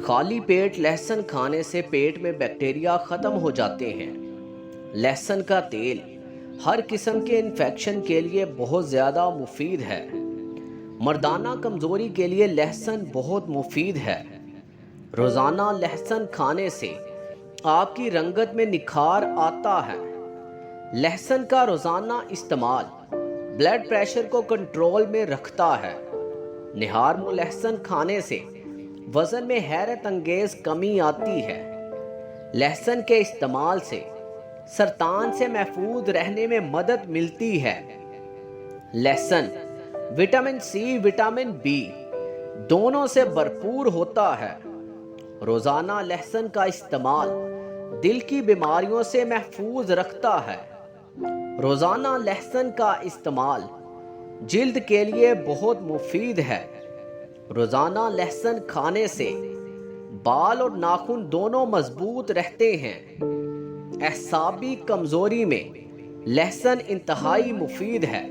خالی پیٹ لہسن کھانے سے پیٹ میں بیکٹیریا ختم ہو جاتے ہیں۔ لہسن کا تیل ہر قسم کے انفیکشن کے لیے بہت زیادہ مفید ہے۔ مردانہ کمزوری کے لیے لہسن بہت مفید ہے۔ روزانہ لہسن کھانے سے آپ کی رنگت میں نکھار آتا ہے۔ لہسن کا روزانہ استعمال بلڈ پریشر کو کنٹرول میں رکھتا ہے۔ نہار منہ لہسن کھانے سے وزن میں حیرت انگیز کمی آتی ہے۔ لہسن کے استعمال سے سرطان سے محفوظ رہنے میں مدد ملتی ہے۔ لہسن وٹامن سی، وٹامن بی دونوں سے بھرپور ہوتا ہے۔ روزانہ لہسن کا استعمال دل کی بیماریوں سے محفوظ رکھتا ہے۔ روزانہ لہسن کا استعمال جلد کے لیے بہت مفید ہے۔ روزانہ لہسن کھانے سے بال اور ناخن دونوں مضبوط رہتے ہیں۔ اعصابی کمزوری میں لہسن انتہائی مفید ہے۔